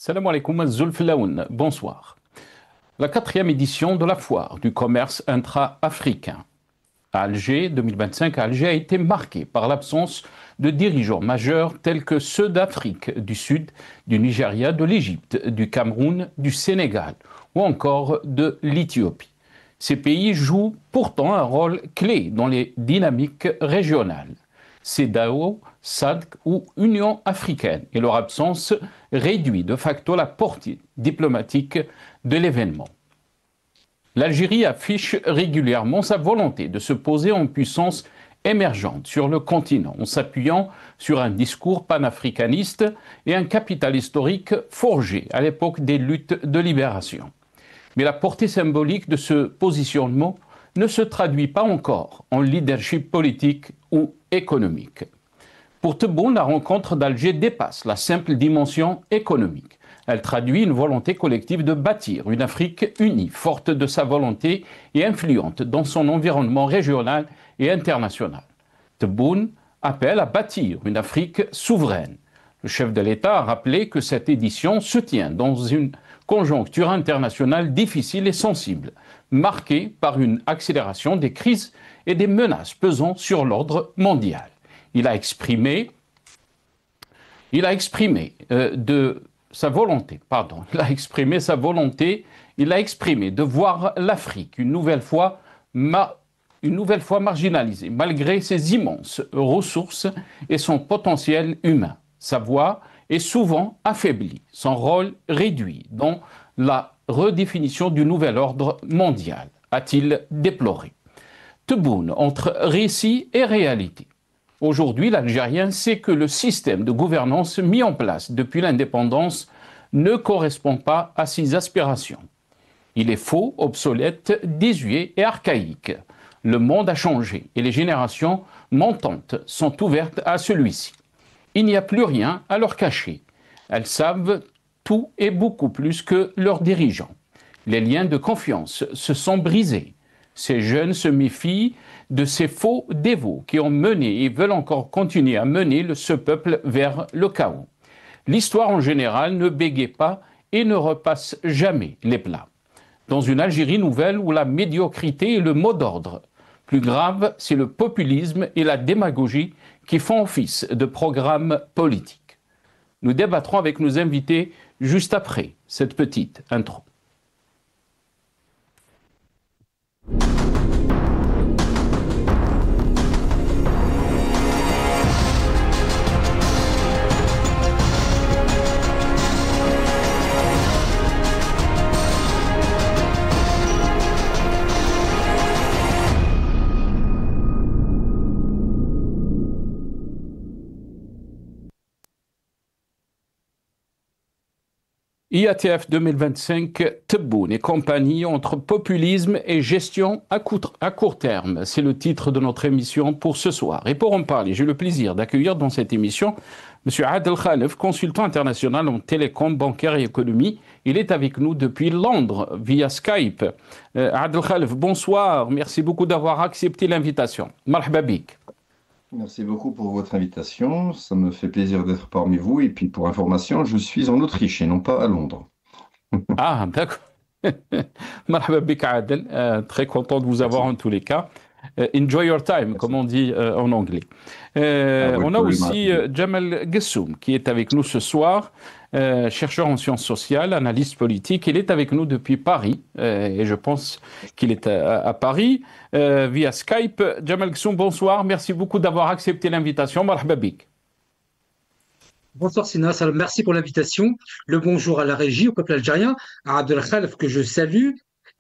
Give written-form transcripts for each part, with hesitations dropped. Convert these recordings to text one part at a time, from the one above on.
Salam alaikum Zulflaoun, bonsoir. La quatrième édition de la foire du commerce intra-africain à Alger 2025 à Alger a été marquée par l'absence de dirigeants majeurs tels que ceux d'Afrique du Sud, du Nigeria, de l'Égypte, du Cameroun, du Sénégal ou encore de l'Éthiopie. Ces pays jouent pourtant un rôle clé dans les dynamiques régionales. CEDEAO, SADC ou Union africaine, et leur absence réduit de facto la portée diplomatique de l'événement. L'Algérie affiche régulièrement sa volonté de se poser en puissance émergente sur le continent, en s'appuyant sur un discours panafricaniste et un capital historique forgé à l'époque des luttes de libération. Mais la portée symbolique de ce positionnement ne se traduit pas encore en leadership politique ou économique. Pour Tebboune, la rencontre d'Alger dépasse la simple dimension économique. Elle traduit une volonté collective de bâtir une Afrique unie, forte de sa volonté et influente dans son environnement régional et international. Tebboune appelle à bâtir une Afrique souveraine. Le chef de l'État a rappelé que cette édition se tient dans une conjoncture internationale difficile et sensible, marquée par une accélération des crises et des menaces pesant sur l'ordre mondial. Il a exprimé sa volonté de voir l'Afrique une nouvelle fois marginalisée, malgré ses immenses ressources et son potentiel humain. Sa voix est souvent affaiblie, son rôle réduit dans la redéfinition du nouvel ordre mondial, a-t-il déploré. Tebboune entre récit et réalité. Aujourd'hui, l'Algérien sait que le système de gouvernance mis en place depuis l'indépendance ne correspond pas à ses aspirations. Il est faux, obsolète, désuet et archaïque. Le monde a changé et les générations montantes sont ouvertes à celui-ci. Il n'y a plus rien à leur cacher. Elles savent tout et beaucoup plus que leurs dirigeants. Les liens de confiance se sont brisés. Ces jeunes se méfient de ces faux dévots qui ont mené et veulent encore continuer à mener ce peuple vers le chaos. L'histoire en général ne bégaie pas et ne repasse jamais les plats. Dans une Algérie nouvelle où la médiocrité est le mot d'ordre, plus grave, c'est le populisme et la démagogie qui font office de programme politique. Nous débattrons avec nos invités juste après cette petite intro. IATF 2025, Tebboune et compagnie entre populisme et gestion à court terme. C'est le titre de notre émission pour ce soir. Et pour en parler, j'ai le plaisir d'accueillir dans cette émission M. Adel Khalef, consultant international en télécom, bancaire et économie. Il est avec nous depuis Londres via Skype. Adel Khalef, bonsoir. Merci beaucoup d'avoir accepté l'invitation. Marhaba bik. Merci beaucoup pour votre invitation. Ça me fait plaisir d'être parmi vous. Et puis pour information, je suis en Autriche et non pas à Londres. Ah, d'accord. Marhaba bik Adel. Très content de vous avoir en tous les cas. Enjoy your time, Merci. comme on dit en anglais. On a aussi Jamal Gessoum qui est avec nous ce soir, chercheur en sciences sociales, analyste politique. Il est avec nous depuis Paris et je pense qu'il est à Paris via Skype. Jamal Gessoum, bonsoir. Merci beaucoup d'avoir accepté l'invitation. Marhaba bik. Bonsoir Sina, merci pour l'invitation. Le bonjour à la régie, au peuple algérien, à Abdel Khalef que je salue.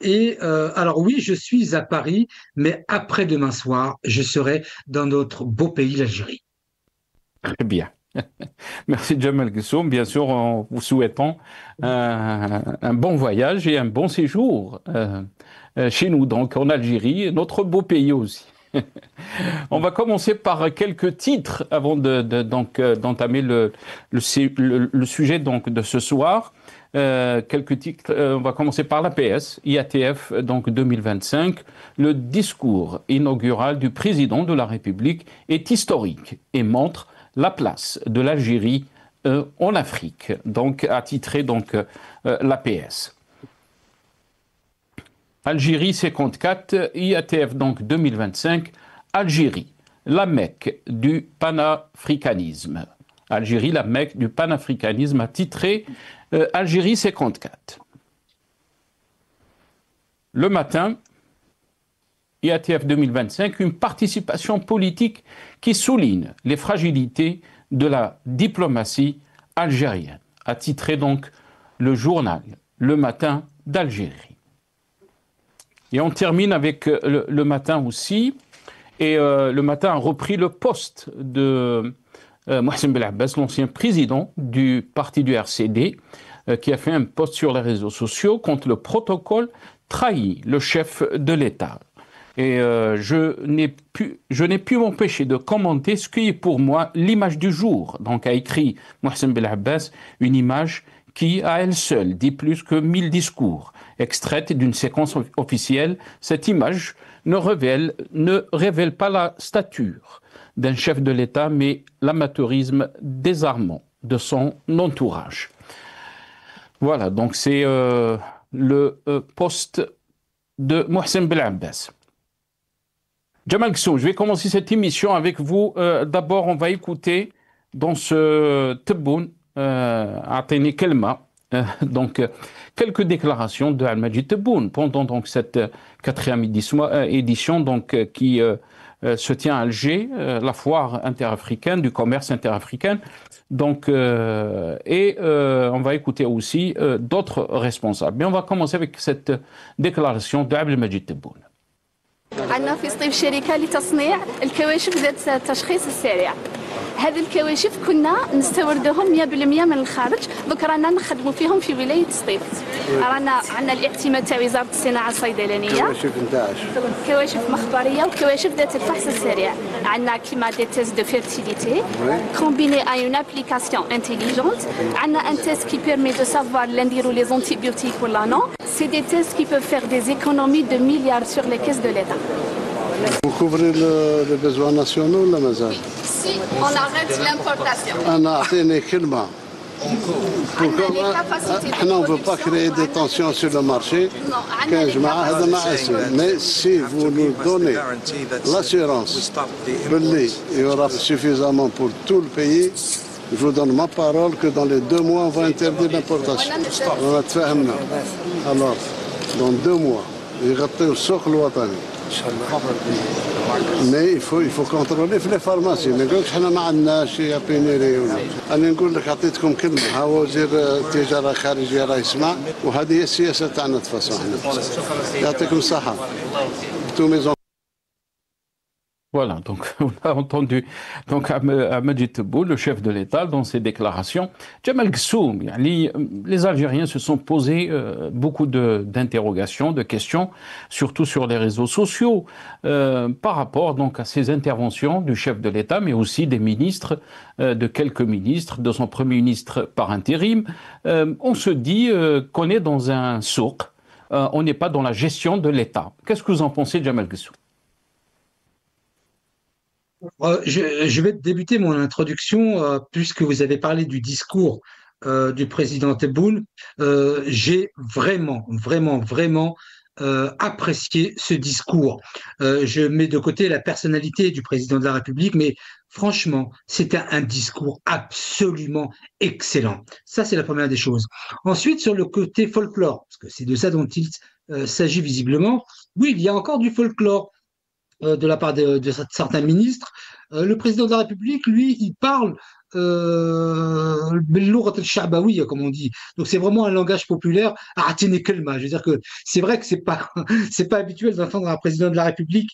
Et alors oui, je suis à Paris, mais après-demain soir, je serai dans notre beau pays, l'Algérie. Très bien. Merci Jamal Gessoum. Bien sûr, en vous souhaitant un bon voyage et un bon séjour chez nous, donc en Algérie, notre beau pays aussi. On va commencer par quelques titres avant d'entamer le sujet donc, de ce soir. Quelques titres, on va commencer par l'APS, IATF donc 2025. Le discours inaugural du président de la République est historique et montre la place de l'Algérie en Afrique, donc a titré donc l'APS. Algérie 54, IATF donc 2025, Algérie, la Mecque du panafricanisme. Algérie, la Mecque du panafricanisme, a titré Algérie 54. Le matin, IATF 2025, une participation politique qui souligne les fragilités de la diplomatie algérienne, a titré donc le journal Le Matin d'Algérie. Et on termine avec le Matin aussi, et le Matin a repris le poste de Mohsen Belabès, l'ancien président du parti du RCD, qui a fait un post sur les réseaux sociaux contre le protocole trahit le chef de l'État. Et je n'ai pu m'empêcher de commenter ce qui est pour moi l'image du jour. Donc a écrit Mohsen Belabès, une image qui, à elle seule, dit plus que 1000 discours. Extraite d'une séquence officielle, cette image ne révèle pas la stature d'un chef de l'État, mais l'amateurisme désarmant de son entourage. Voilà, donc c'est le poste de Mohsen Belabès. Jamal Gsou, je vais commencer cette émission avec vous. D'abord, on va écouter dans ce Tebboune, Ateni Kelma, donc quelques déclarations de Al-Majid Tebboune pendant donc cette 4e édition donc, qui se tient à Alger, la foire interafricaine, du commerce interafricain. Donc, on va écouter aussi d'autres responsables. Mais on va commencer avec cette déclaration d'Al-Majid Tebboune. عندنا في صيف شركة لتصنيع الكواشف ذات التشخيص السريع. هذه الكواشف كنا نستوردهم 100% من الخارج، دوك رانا نخدموا فيهم في ولاية سطيف. رانا عندنا الاعتماد تاع وزارة الصناعة الصيدلانية. كواشف نتاعش. كواشف مخبرية وكواشف ذات الفحص السريع. عندنا كيما دي تيست دو فيرتيليتي كومبيني ا اون ابليكاسيون انتيليجونت. عندنا ان تيست كي بيرمي دو سافوار لا نديرو لي زونتيبيوتيك ولا نو. C'est des tests qui peuvent faire des économies de milliards sur les caisses de l'État. Vous couvrez les besoins nationaux, la Mazal? Si on arrête l'importation. On ne veut pas créer des tensions sur le marché. Mais si vous nous donnez l'assurance qu'il y aura suffisamment pour tout le pays, je vous donne ma parole que dans les 2 mois, on va interdire l'importation. On va te faire alors, dans 2 mois, il va te sortir le Watani. Mais il faut contrôler في الفارماسي. ما نقولكش احنا ما عندناش يا بينيري انا نقول لك عطيتكم كلمه ها وزير التجاره الخارجيه راه يسمع وهذه هي السياسه تاعنا تفاصيل احنا يعطيكم الصحه. Voilà, donc on a entendu donc Al-Majid Tebboune, le chef de l'État, dans ses déclarations. Jamal Gsou, les Algériens se sont posés beaucoup d'interrogations, de questions, surtout sur les réseaux sociaux, par rapport donc à ces interventions du chef de l'État, mais aussi des ministres, de quelques ministres, de son premier ministre par intérim. On se dit qu'on est dans un souk, on n'est pas dans la gestion de l'État. Qu'est-ce que vous en pensez, Jamal Gsou? Je vais débuter mon introduction puisque vous avez parlé du discours du président Tebboune. J'ai vraiment apprécié ce discours. Je mets de côté la personnalité du président de la République, mais franchement, c'était un discours absolument excellent. Ça, c'est la première des choses. Ensuite, sur le côté folklore, parce que c'est de ça dont il s'agit visiblement, oui, il y a encore du folklore de la part de certains ministres. Le président de la République, lui, il parle comme on dit. Donc c'est vraiment un langage populaire. Je veux dire que c'est vrai que c'est pas habituel d'entendre un président de la République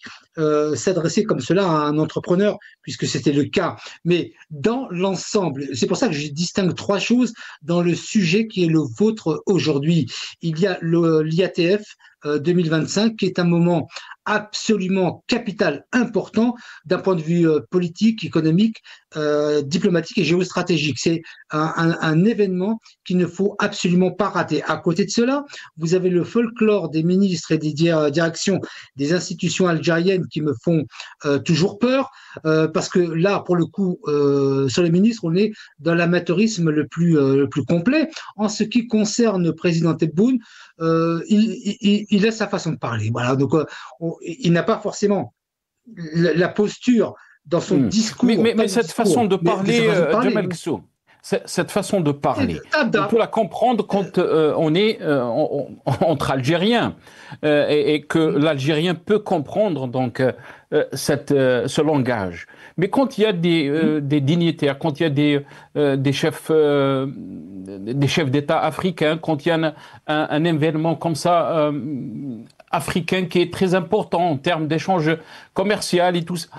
s'adresser comme cela à un entrepreneur, puisque c'était le cas. Mais dans l'ensemble, c'est pour ça que je distingue 3 choses dans le sujet qui est le vôtre aujourd'hui. Il y a l'IATF 2025, qui est un moment absolument capital, important d'un point de vue politique, économique, diplomatique et géostratégique. C'est un événement qu'il ne faut absolument pas rater. À côté de cela, vous avez le folklore des ministres et des directions des institutions algériennes qui me font toujours peur, parce que là, pour le coup, sur les ministres, on est dans l'amateurisme le plus complet. En ce qui concerne le président Tebboune, il a sa façon de parler. Voilà, donc il n'a pas forcément la posture dans son discours. Mais cette façon de parler, Jamal Ghessoum, cette façon de parler, on peut la comprendre quand on est entre Algériens et que l'Algérien peut comprendre donc ce langage. Mais quand il y a des dignitaires, quand il y a des chefs d'État africains, quand il y a un événement comme ça africain qui est très important en termes d'échanges commerciaux et tout ça,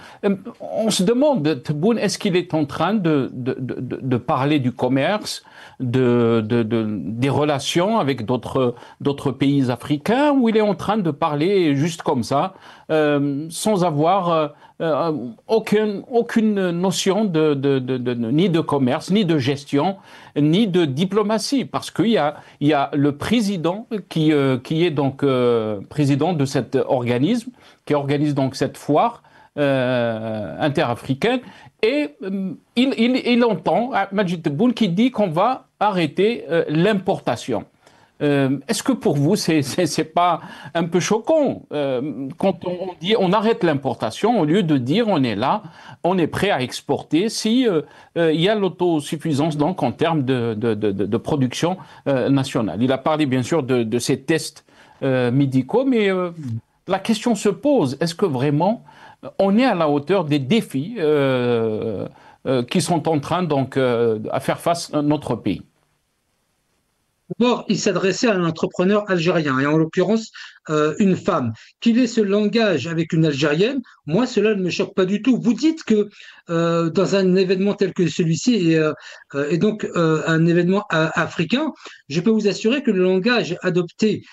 on se demande, Tebboune, est-ce qu'il est en train de parler du commerce, des relations avec d'autres pays africains, ou il est en train de parler juste comme ça, sans avoir aucune notion ni de commerce, ni de gestion, ni de diplomatie, parce qu'il y a le président qui est donc président de cet organisme, qui organise donc cette foire interafricaine, et il entend Majid Tebboune qui dit qu'on va arrêter l'importation. Est-ce que pour vous, c'est pas un peu choquant quand on dit on arrête l'importation au lieu de dire on est là, on est prêt à exporter si il y a l'autosuffisance donc en termes de production nationale. Il a parlé bien sûr de ces tests médicaux, mais la question se pose, est-ce que vraiment on est à la hauteur des défis qui sont en train donc à faire face à notre pays? D'abord, il s'adressait à un entrepreneur algérien, et en l'occurrence, une femme. Qu'il ait ce langage avec une Algérienne, moi, cela ne me choque pas du tout. Vous dites que dans un événement tel que celui-ci, et donc un événement africain, je peux vous assurer que le langage adopté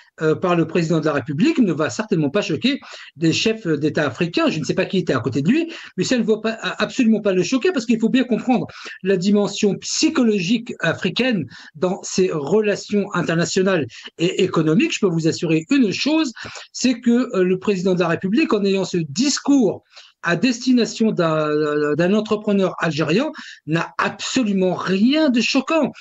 par le président de la République ne va certainement pas choquer des chefs d'État africains. Je ne sais pas qui était à côté de lui, mais ça ne va absolument pas le choquer, parce qu'il faut bien comprendre la dimension psychologique africaine dans ces relations internationales et économiques. Je peux vous assurer une chose, c'est que le président de la République, en ayant ce discours à destination d'un entrepreneur algérien, n'a absolument rien de choquant.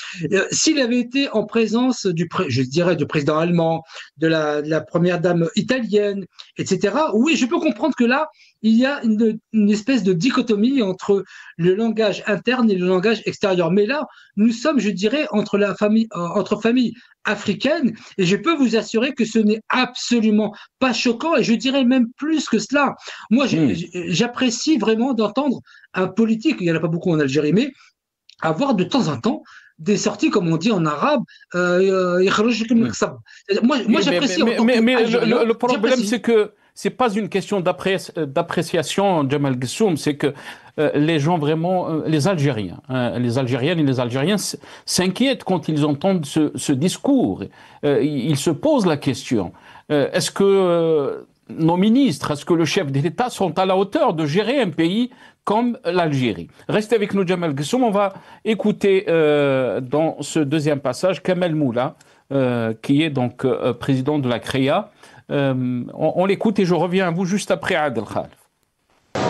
S'il avait été en présence du président allemand, de la première dame italienne, etc., oui, je peux comprendre que là, il y a une espèce de dichotomie entre le langage interne et le langage extérieur. Mais là, nous sommes, je dirais, entre familles africaines, et je peux vous assurer que ce n'est absolument pas choquant, et je dirais même plus que cela. Moi, j'apprécie vraiment d'entendre un politique, il n'y en a pas beaucoup en Algérie, mais avoir de temps en temps des sorties, comme on dit en arabe, moi j'apprécie. Mais le problème, c'est que c'est pas une question d'appréciation, Jamal Ghessoum, c'est que les gens vraiment, les Algériens, les Algériennes et les Algériens s'inquiètent quand ils entendent ce discours. Ils se posent la question, est-ce que nos ministres, est-ce que le chef de l'État sont à la hauteur de gérer un pays comme l'Algérie? Restez avec nous, Jamal Ghessoum. On va écouter dans ce deuxième passage Kamel Moula, qui est donc président de la CREA. On l'écoute et je reviens à vous juste après Adel Khalef.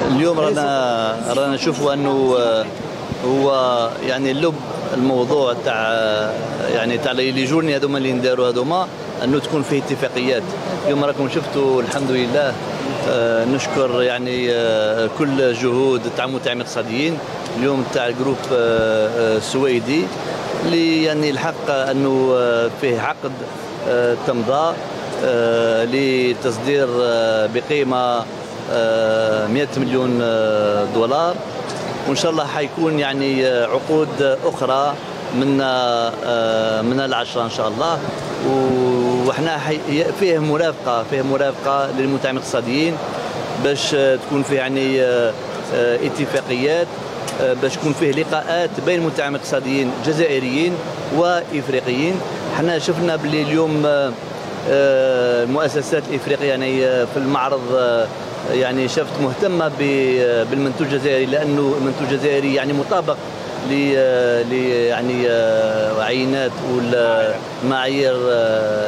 اليوم رانا نشوفوا انه هو يعني اللب الموضوع تاع لي جورني هذوما اللي نداروا هذوما انه تكون فيه اتفاقيات. اليوم راكم شفتوا الحمد لله نشكر يعني كل جهود تاع المتعاملين الاقتصاديين اليوم تاع الجروب السويدي اللي يعني الحق انه فيه عقد تمضى لتصدير بقيمه 100 مليون دولار، وان شاء الله حيكون يعني عقود اخرى من العشرة ان شاء الله. وحنا فيه مرافقه للمتعاملين الاقتصاديين باش تكون فيه يعني اتفاقيات، باش تكون فيه لقاءات بين المتعاملين الاقتصاديين الجزائريين وافريقيين. حنا شفنا باللي اليوم المؤسسات الإفريقية يعني في المعرض يعني شفت مهتمة بالمنتوج الجزائري، لأنه المنتوج الجزائري يعني مطابق يعني عينات والمعايير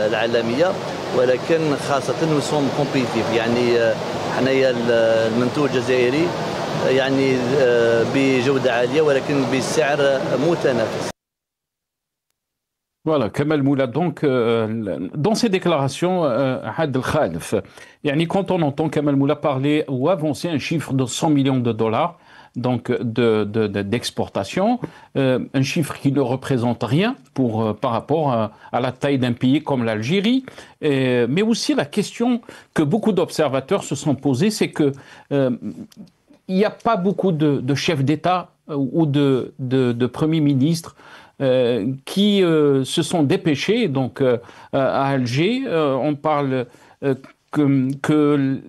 العالمية، ولكن خاصة nous sommes compétitifs، يعني حنايا المنتوج الجزائري يعني بجودة عالية ولكن بسعر متنافس. Voilà, Kamal Moula, donc, dans ses déclarations, Had El-Khalef, quand on entend Kamal Moula parler ou avancer un chiffre de 100 millions de dollars donc d'exportation, un chiffre qui ne représente rien par rapport à la taille d'un pays comme l'Algérie, mais aussi la question que beaucoup d'observateurs se sont posés, c'est que il n'y a pas beaucoup de chefs d'État ou de premiers ministres qui se sont dépêchés. Donc à Alger, on parle que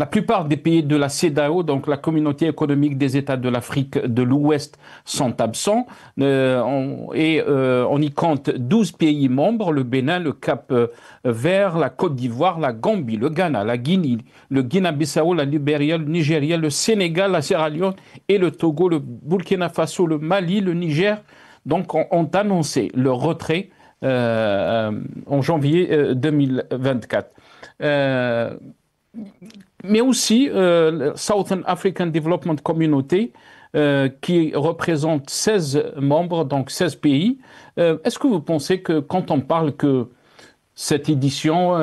la plupart des pays de la CEDEAO, donc la Communauté économique des États de l'Afrique de l'Ouest, sont absents. On y compte 12 pays membres, le Bénin, le Cap-Vert, la Côte d'Ivoire, la Gambie, le Ghana, la Guinée, le Guinée-Bissau, la Libéria, le Nigeria, le Sénégal, la Sierra Leone et le Togo, le Burkina Faso, le Mali, le Niger. Donc, ont annoncé leur retrait en janvier 2024. Mais aussi, Southern African Development Community, qui représente 16 membres, donc 16 pays. Est-ce que vous pensez que quand on parle que cette édition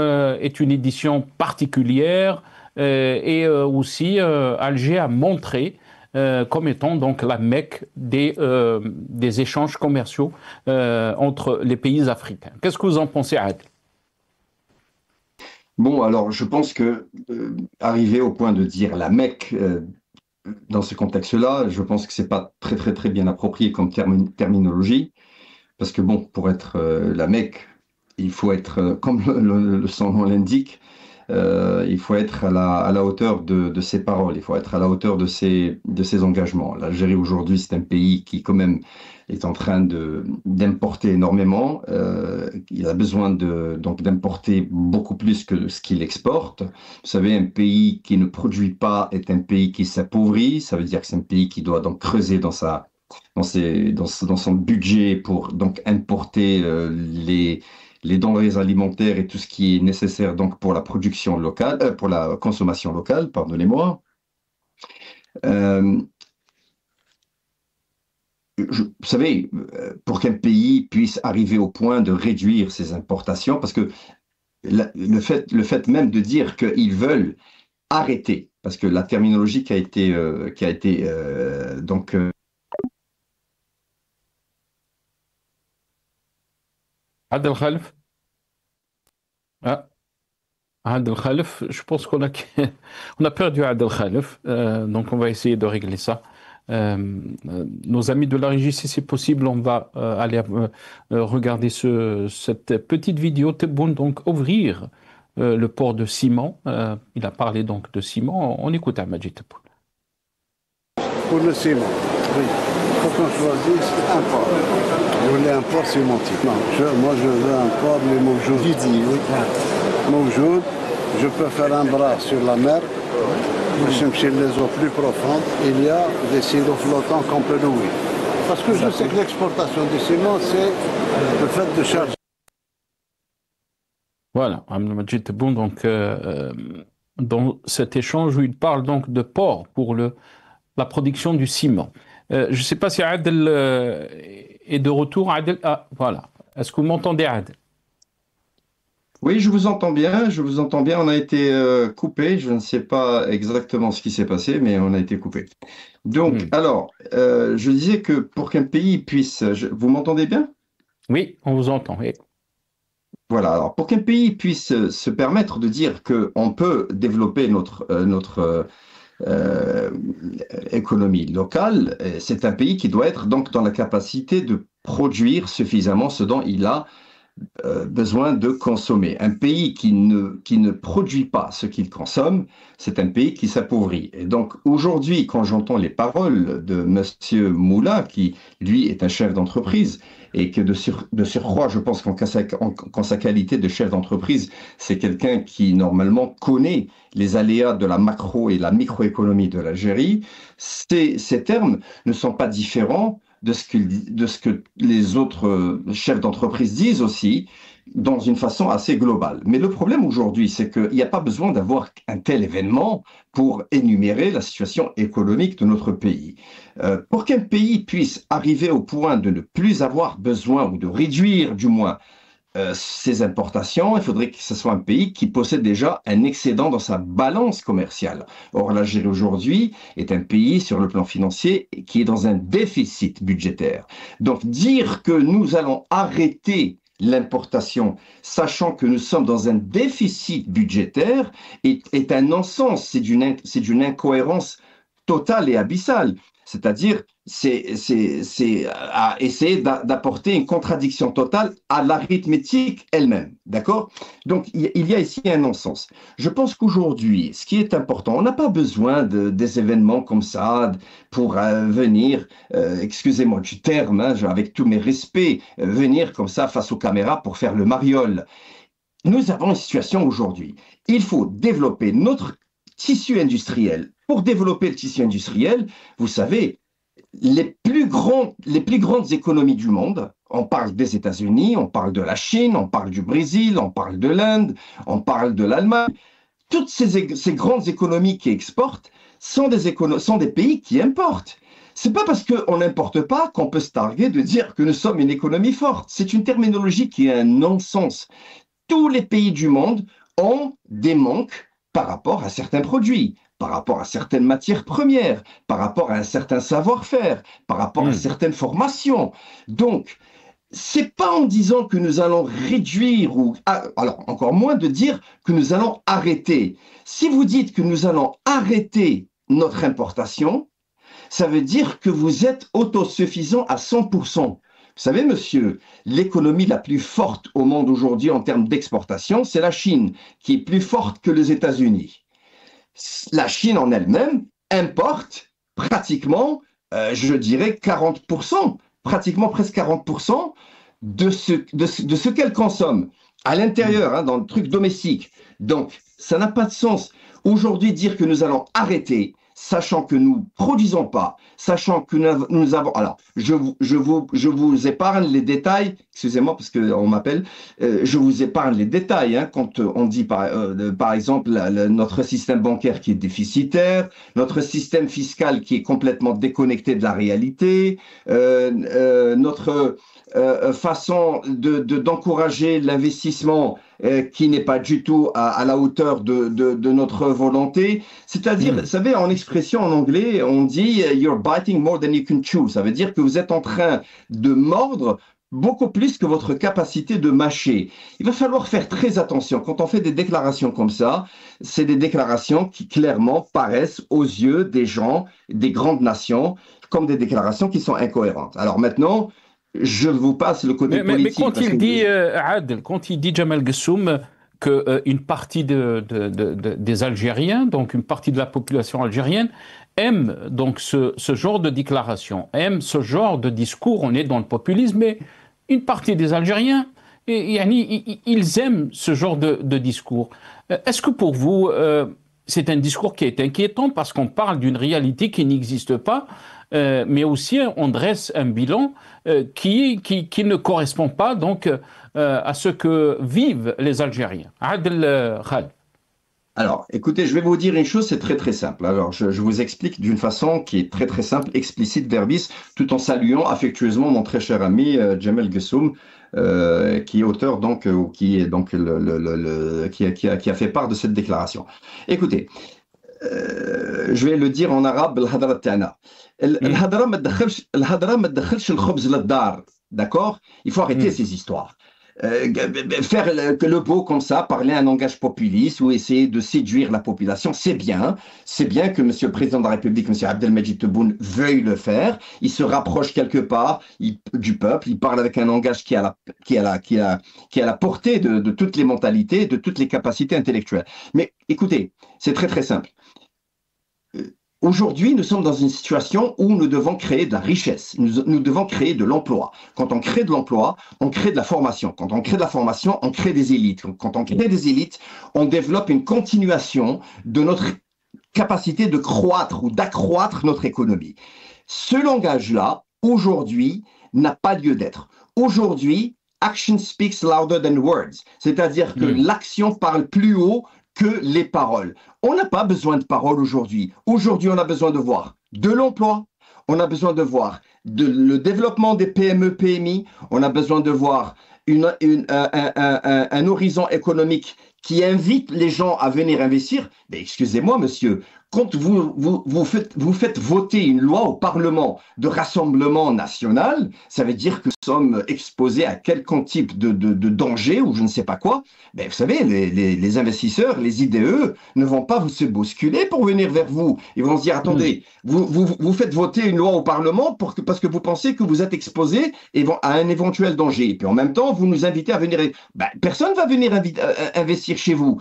est une édition particulière et aussi Alger a montré comme étant donc la Mecque des échanges commerciaux entre les pays africains. Qu'est-ce que vous en pensez, Adel? Bon, alors je pense que arriver au point de dire la Mecque dans ce contexte-là, je pense que c'est pas très bien approprié comme terminologie, parce que bon, pour être la Mecque, il faut être, comme son nom l'indique, il faut être à la hauteur de ses paroles, il faut être à la hauteur de ses engagements. L'Algérie aujourd'hui, c'est un pays qui quand même est en train d'importer énormément. Il a besoin donc d'importer beaucoup plus que ce qu'il exporte. Vous savez, un pays qui ne produit pas est un pays qui s'appauvrit. Ça veut dire que c'est un pays qui doit donc creuser dans son budget pour donc importer les denrées alimentaires et tout ce qui est nécessaire donc pour la production locale, pour la consommation locale, pardonnez-moi. Vous savez, pour qu'un pays puisse arriver au point de réduire ses importations, parce que le fait même de dire qu'ils veulent arrêter, parce que la terminologie qui a été donc Adel Khalef. Adel Khalef, je pense qu'on a perdu Adel Khalef, donc on va essayer de régler ça. Nos amis de la régie, si c'est possible, on va aller regarder cette petite vidéo. Tebboune, donc ouvrir le port de ciment. Il a parlé donc de ciment. On écoute à Majid Tebboune. Pour le ciment, oui. Il faut qu'on choisisse un port. Vous voulez un port cimentique? Non, moi je veux un port, mais Moujoud. Oui. Moujoud, je peux faire un bras sur la mer. Chez les eaux plus profondes, il y a des silos flottants qu'on peut louer. Parce que je sais que l'exportation du ciment, c'est le fait de charger. Voilà, Majid Tebboune, donc dans cet échange où il parle donc de port pour la production du ciment. Je ne sais pas si Adel est de retour. Adel, voilà. Est-ce que vous m'entendez, Adel? Oui, je vous entends bien, on a été coupé, je ne sais pas exactement ce qui s'est passé, mais on a été coupé. Donc, alors, je disais que pour qu'un pays puisse... Vous m'entendez bien? Oui, on vous entend, oui. Voilà, alors pour qu'un pays puisse se permettre de dire qu'on peut développer notre économie locale, c'est un pays qui doit être donc dans la capacité de produire suffisamment ce dont il a besoin de consommer. Un pays qui ne produit pas ce qu'il consomme, c'est un pays qui s'appauvrit. Et donc aujourd'hui, quand j'entends les paroles de Monsieur Moula, qui lui est un chef d'entreprise, et que de surcroît, je pense qu'en sa qualité de chef d'entreprise, c'est quelqu'un qui normalement connaît les aléas de la macro et la microéconomie de l'Algérie. Ces termes ne sont pas différents de ce que les autres chefs d'entreprise disent aussi, dans une façon assez globale. Mais le problème aujourd'hui, c'est qu'il n'y a pas besoin d'avoir un tel événement pour énumérer la situation économique de notre pays. Pour qu'un pays puisse arriver au point de ne plus avoir besoin, ou de réduire du moins, ses importations, il faudrait que ce soit un pays qui possède déjà un excédent dans sa balance commerciale. Or, l'Algérie aujourd'hui est un pays sur le plan financier qui est dans un déficit budgétaire. Donc, dire que nous allons arrêter l'importation, sachant que nous sommes dans un déficit budgétaire, est un non-sens, c'est d'une incohérence totale et abyssale. C'est-à-dire, c'est à essayer d'apporter une contradiction totale à l'arithmétique elle-même, d'accord? Donc, il y a ici un non-sens. Je pense qu'aujourd'hui, ce qui est important, on n'a pas besoin des événements comme ça pour venir, excusez-moi du terme, hein, avec tous mes respects, venir comme ça face aux caméras pour faire le mariole. Nous avons une situation aujourd'hui. Il faut développer notre tissu industriel. Pour développer le tissu industriel, vous savez, les plus grandes économies du monde, on parle des États-Unis, on parle de la Chine, on parle du Brésil, on parle de l'Inde, on parle de l'Allemagne. Toutes ces grandes économies qui exportent sont des pays qui importent. C'est pas parce qu'on n'importe pas qu'on peut se targuer de dire que nous sommes une économie forte. C'est une terminologie qui est un non-sens. Tous les pays du monde ont des manques par rapport à certains produits, par rapport à certaines matières premières, par rapport à un certain savoir-faire, par rapport à certaines formations. Donc, c'est pas en disant que nous allons réduire alors encore moins de dire que nous allons arrêter. Si vous dites que nous allons arrêter notre importation, ça veut dire que vous êtes autosuffisant à 100%. Vous savez, monsieur, l'économie la plus forte au monde aujourd'hui en termes d'exportation, c'est la Chine, qui est plus forte que les États-Unis. La Chine en elle-même importe pratiquement, je dirais, 40%, pratiquement presque 40% de ce qu'elle consomme à l'intérieur, hein, dans le truc domestique. Donc, ça n'a pas de sens. Aujourd'hui, dire que nous allons arrêter, sachant que nous ne produisons pas, sachant que nous avons... Alors, je vous épargne les détails, excusez-moi parce qu'on m'appelle, je vous épargne les détails, hein, quand on dit par exemple notre système bancaire qui est déficitaire, notre système fiscal qui est complètement déconnecté de la réalité, notre façon d'encourager l'investissement qui n'est pas du tout à la hauteur de notre volonté. C'est-à-dire, vous savez, en expression en anglais, on dit « you're biting more than you can chew ». Ça veut dire que vous êtes en train de mordre beaucoup plus que votre capacité de mâcher. Il va falloir faire très attention. Quand on fait des déclarations comme ça, c'est des déclarations qui clairement paraissent aux yeux des gens, des grandes nations, comme des déclarations qui sont incohérentes. Alors maintenant, je vous passe le côté politique. Mais quand il dit Jamel Gessoum qu'une partie des Algériens, donc une partie de la population algérienne, aime donc ce genre de déclaration, aime ce genre de discours, on est dans le populisme, mais une partie des Algériens, ils aiment ce genre de discours. Est-ce que pour vous, c'est un discours qui est inquiétant parce qu'on parle d'une réalité qui n'existe pas, mais aussi on dresse un bilan qui ne correspond pas donc à ce que vivent les Algériens. Adel Khal. Alors, écoutez, je vais vous dire une chose, c'est très très simple. Alors, je vous explique d'une façon qui est très très simple, explicite, verbis, tout en saluant affectueusement mon très cher ami Jamel Gessoum, qui est auteur donc, ou qui est donc qui a fait part de cette déclaration. Écoutez, je vais le dire en arabe, الهضرة تاعنا. الهضرة ما تدخلش الخبز للدار, d'accord? Il faut arrêter ces histoires. Faire le beau comme ça, parler un langage populiste ou essayer de séduire la population, c'est bien que Monsieur le Président de la République, Monsieur Abdelmadjid Tebboune, veuille le faire. Il se rapproche quelque part du peuple, il parle avec un langage qui a la portée de toutes les mentalités, de toutes les capacités intellectuelles. Mais écoutez, c'est très très simple. Aujourd'hui, nous sommes dans une situation où nous devons créer de la richesse, nous devons créer de l'emploi. Quand on crée de l'emploi, on crée de la formation. Quand on crée de la formation, on crée des élites. Quand on crée des élites, on développe une continuation de notre capacité de croître ou d'accroître notre économie. Ce langage-là, aujourd'hui, n'a pas lieu d'être. Aujourd'hui, action speaks louder than words, c'est-à-dire que l'action parle plus haut que les paroles. On n'a pas besoin de paroles aujourd'hui. Aujourd'hui, on a besoin de voir de l'emploi, on a besoin de voir le développement des PME, PMI, on a besoin de voir un horizon économique qui invite les gens à venir investir. Mais excusez-moi, monsieur, quand vous faites voter une loi au Parlement de rassemblement national, ça veut dire que nous sommes exposés à quelconque type de danger ou je ne sais pas quoi. Mais vous savez, les investisseurs, les IDE ne vont pas se bousculer pour venir vers vous. Ils vont se dire, attendez, vous faites voter une loi au Parlement parce que vous pensez que vous êtes exposés à un éventuel danger. Et puis en même temps, vous nous invitez à venir. Personne ne va venir investir chez vous.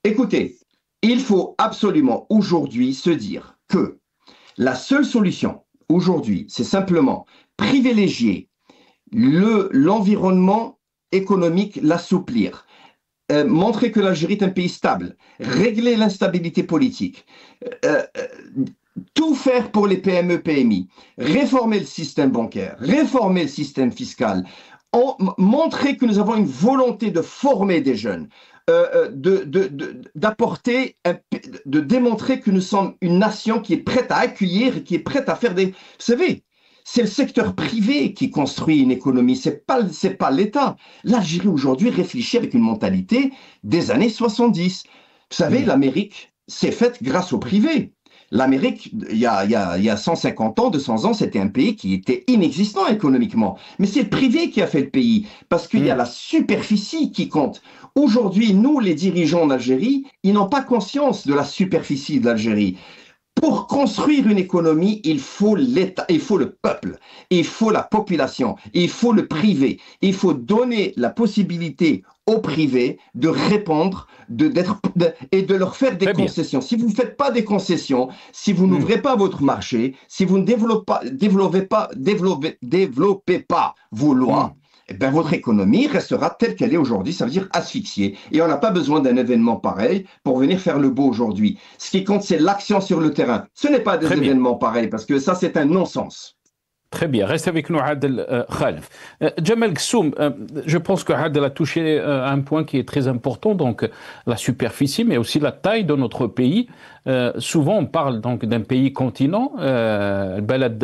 Écoutez, il faut absolument aujourd'hui se dire que la seule solution aujourd'hui, c'est simplement privilégier l'environnement économique, l'assouplir, montrer que l'Algérie est un pays stable, régler l'instabilité politique, tout faire pour les PME, PMI, réformer le système bancaire, réformer le système fiscal, montrer que nous avons une volonté de former des jeunes, d'apporter, de démontrer que nous sommes une nation qui est prête à accueillir, qui est prête à faire des... Vous savez, c'est le secteur privé qui construit une économie, c'est pas l'État. L'Algérie aujourd'hui réfléchit avec une mentalité des années 70. Vous savez, l'Amérique s'est faite grâce au privé. L'Amérique, il y a 150 ans, 200 ans, c'était un pays qui était inexistant économiquement. Mais c'est le privé qui a fait le pays, parce qu'il y a la superficie qui compte. Aujourd'hui, nous, les dirigeants en Algérie, ils n'ont pas conscience de la superficie de l'Algérie. Pour construire une économie, il faut l'État, il faut le peuple, il faut la population, il faut le privé. Il faut donner la possibilité au privé de répondre et de leur faire des concessions. Si vous ne faites pas des concessions, si vous n'ouvrez pas votre marché, si vous ne développez pas vos lois, eh ben, votre économie restera telle qu'elle est aujourd'hui, ça veut dire asphyxiée. Et on n'a pas besoin d'un événement pareil pour venir faire le beau aujourd'hui. Ce qui compte, c'est l'action sur le terrain. Ce n'est pas des événements pareils, parce que ça, c'est un non-sens. Très bien, reste avec nous Adel Khalef. Djemal Ghessoum, je pense que Adel a touché un point qui est très important, donc la superficie, mais aussi la taille de notre pays. Souvent, on parle donc d'un pays continent, Balad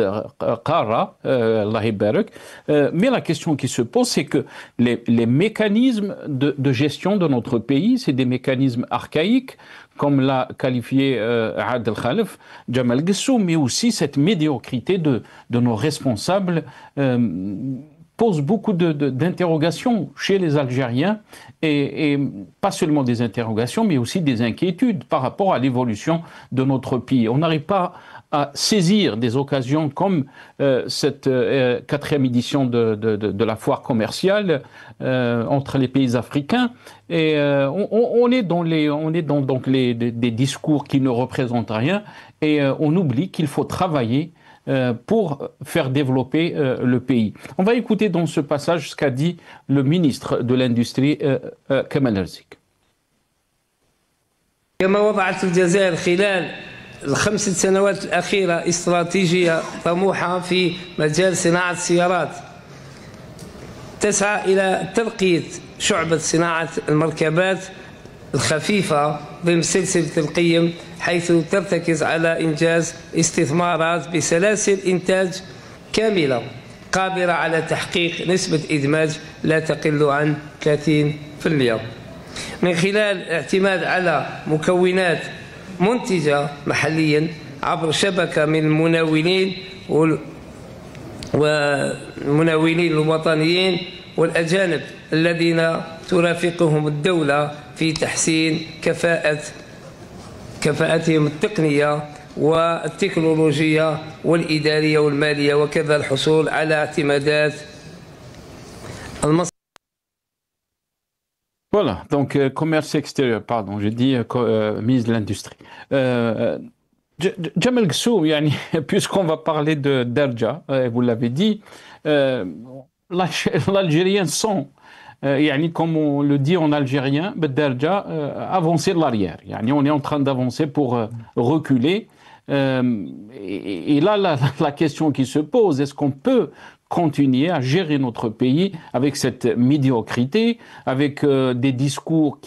Qara, Allah Ibarak. Mais la question qui se pose, c'est que les mécanismes de gestion de notre pays, c'est des mécanismes archaïques, comme l'a qualifié Adel Khalef, Djemal Ghessoum, mais aussi cette médiocrité de nos responsables pose beaucoup d'interrogations chez les Algériens, et pas seulement des interrogations, mais aussi des inquiétudes par rapport à l'évolution de notre pays. On n'arrive pas à saisir des occasions comme cette 4e édition de la foire commerciale entre les pays africains, et on est dans des discours qui ne représentent rien, et on oublie qu'il faut travailler pour faire développer le pays. On va écouter dans ce passage ce qu'a dit le ministre de l'Industrie, Kamal Arzik. كما وضعت الجزائر خلال ال5 سنوات الأخيرة استراتيجية طموحة في مجال صناعة السيارات تسعى إلى ترقية شعبة صناعة المركبات الخفيفة ضمن سلسلة القيم، حيث ترتكز على إنجاز استثمارات بسلاسل إنتاج كاملة قادرة على تحقيق نسبة إدماج لا تقل عن 30%، من خلال الاعتماد على مكونات منتجة محليا عبر شبكة من المناولين والمناولين الوطنيين والأجانب الذين ترافقهم الدولة في تحسين كفاءتهم التقنية والتكنولوجية والإدارية والمالية، وكذا الحصول على اعتمادات المصرف. Voilà, donc commerce extérieur, pardon, j'ai dit ministre de l'Industrie. Jamal Ghessoum, puisqu'on va parler de Derja, vous l'avez dit, l'Algérien sent, comme on le dit en algérien, Derja, avancer de l'arrière. On est en train d'avancer pour reculer. Et là, la question qui se pose, est-ce qu'on peut continuer à gérer notre pays avec cette médiocrité, avec des discours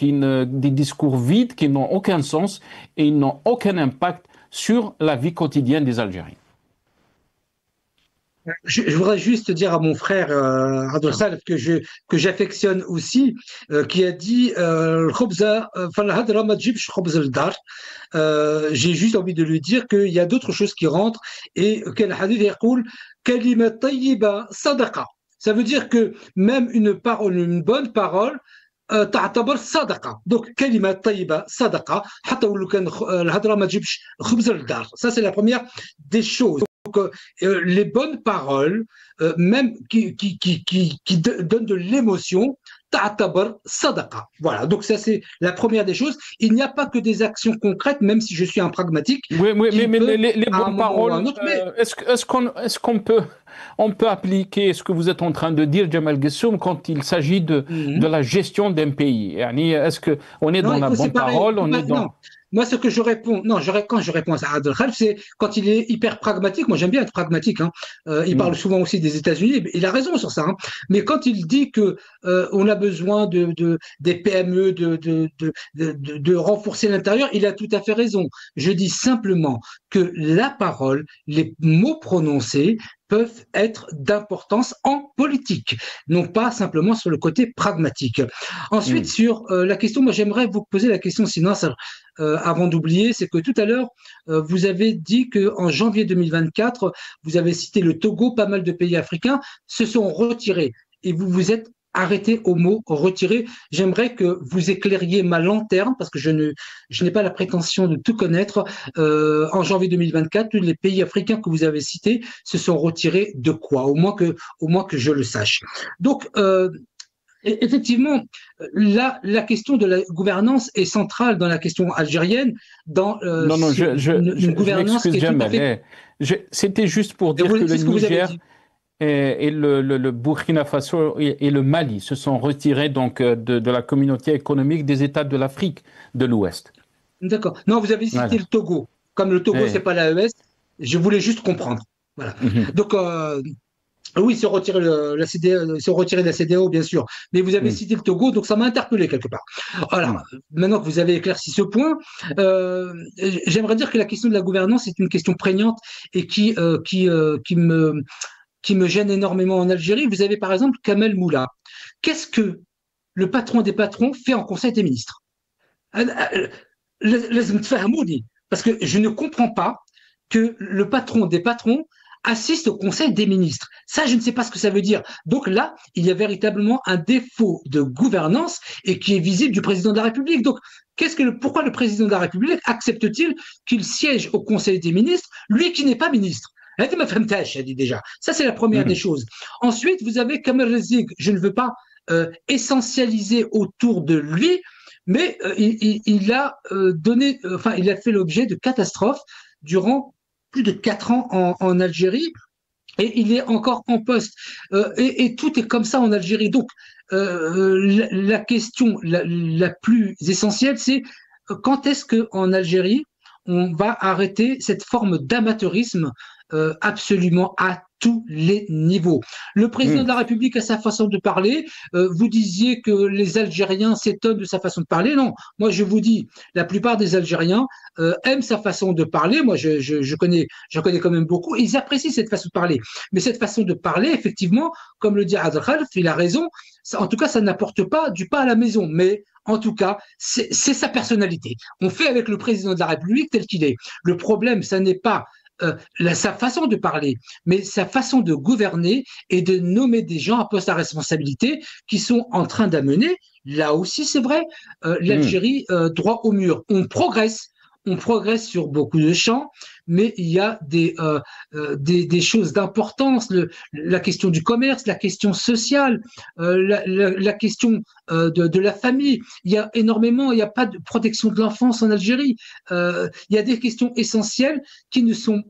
vides qui n'ont aucun sens et ils n'ont aucun impact sur la vie quotidienne des Algériens? Je voudrais juste dire à mon frère Abdel Khalef que j'affectionne aussi, qui a dit j'ai juste envie de lui dire qu'il y a d'autres choses qui rentrent et quel hadith yaqul kalima tayyiba sadaqa. Ça veut dire que même une bonne parole تعتبر صدقة. Donc كلمة طيبة صدقة حتى ولو كان الهضرة ما تجيبش خبز للدار. Ça c'est la première des choses. Donc les bonnes paroles même qui donnent de l'émotion تعتبر صدقة. Voilà, donc ça c'est la première des choses. Il n'y a pas que des actions concrètes, même si je suis un pragmatique. Oui, mais les bonnes paroles, est-ce qu'on peut appliquer ce que vous êtes en train de dire, Jamal Ghessoum, quand il s'agit de la gestion d'un pays? Est-ce qu'on est dans la bonne parole, Moi, ce que je réponds, quand je réponds à Abdel Khalef, c'est quand il est hyper pragmatique. Moi, j'aime bien être pragmatique. Il parle souvent aussi des États-Unis. Il a raison sur ça. Mais quand il dit que on a besoin des PME, de renforcer l'intérieur, il a tout à fait raison. Je dis simplement que la parole, les mots prononcés peuvent être d'importance en politique, non pas simplement sur le côté pragmatique. Ensuite, sur la question, moi j'aimerais vous poser la question, sinon avant d'oublier, c'est que tout à l'heure, vous avez dit qu'en janvier 2024, vous avez cité le Togo, pas mal de pays africains se sont retirés et vous vous êtes arrêté au mot retiré. J'aimerais que vous éclairiez ma lanterne, parce que je n'ai pas la prétention de tout connaître. En janvier 2024, tous les pays africains que vous avez cités se sont retirés de quoi? Au moins que je le sache. Donc, effectivement, la question de la gouvernance est centrale dans la question algérienne, dans une gouvernance qui est tout à fait... C'était juste pour dire que le Niger et le Burkina Faso et le Mali se sont retirés donc de la communauté économique des États de l'Afrique de l'Ouest. D'accord. Non, vous avez cité le Togo. Comme le Togo, c'est pas l'AES, je voulais juste comprendre. Voilà. Donc, oui, ils sont retirés de la CEDEAO, bien sûr. Mais vous avez cité le Togo, donc ça m'a interpellé quelque part. Voilà. Maintenant que vous avez éclairci ce point, j'aimerais dire que la question de la gouvernance est une question prégnante et qui me gêne énormément en Algérie. Vous avez par exemple Kamel Moula. Qu'est-ce que le patron des patrons fait en Conseil des ministres? Parce que je ne comprends pas que le patron des patrons assiste au Conseil des ministres. Ça, je ne sais pas ce que ça veut dire. Donc là, il y a véritablement un défaut de gouvernance et qui est visible du président de la République. Donc, pourquoi le président de la République accepte-t-il qu'il siège au Conseil des ministres, lui qui n'est pas ministre? Déjà. Ça, c'est la première des choses. Ensuite, vous avez Kamel Rezig. Je ne veux pas essentialiser autour de lui, mais il a fait l'objet de catastrophes durant plus de 4 ans en Algérie, et il est encore en poste. Et tout est comme ça en Algérie. Donc, la question la plus essentielle, c'est quand est-ce qu'en Algérie, on va arrêter cette forme d'amateurisme absolument à tous les niveaux. Le président de la République a sa façon de parler. Vous disiez que les Algériens s'étonnent de sa façon de parler. Non, moi je vous dis, la plupart des Algériens aiment sa façon de parler. Moi, je connais quand même beaucoup. Ils apprécient cette façon de parler. Mais cette façon de parler, effectivement, comme le dit Abdel Khalef, il a raison. En tout cas, ça n'apporte pas du pain à la maison. Mais en tout cas, c'est sa personnalité. On fait avec le président de la République tel qu'il est. Le problème, ça n'est pas sa façon de parler, mais sa façon de gouverner et de nommer des gens à poste à responsabilité qui sont en train d'amener, là aussi c'est vrai, l'Algérie droit au mur. On progresse sur beaucoup de champs, mais il y a des choses d'importance, la question du commerce, la question sociale, la question de la famille. Il y a énormément, il n'y a pas de protection de l'enfance en Algérie. Il y a des questions essentielles qui ne sont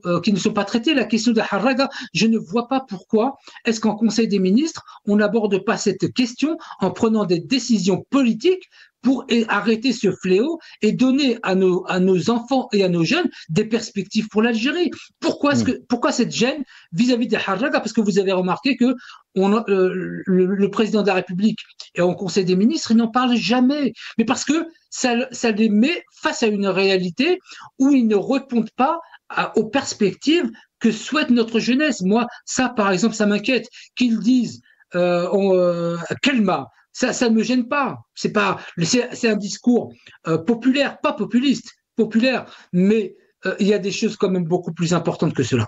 pas traitées. La question de Harraga, je ne vois pas pourquoi est-ce qu'en Conseil des ministres, on n'aborde pas cette question en prenant des décisions politiques pour arrêter ce fléau et donner à nos enfants et à nos jeunes des perspectives pour l'Algérie. Pourquoi cette gêne vis-à-vis des Harraga? Parce que vous avez remarqué que le président de la République et au Conseil des ministres, ils n'en parlent jamais. Mais parce que ça les met face à une réalité où ils ne répondent pas aux perspectives que souhaite notre jeunesse. Moi, ça, par exemple, ça m'inquiète qu'ils disent Kelma. Ça ne me gêne pas. C'est un discours populaire, pas populiste, populaire, mais il y a des choses quand même beaucoup plus importantes que cela.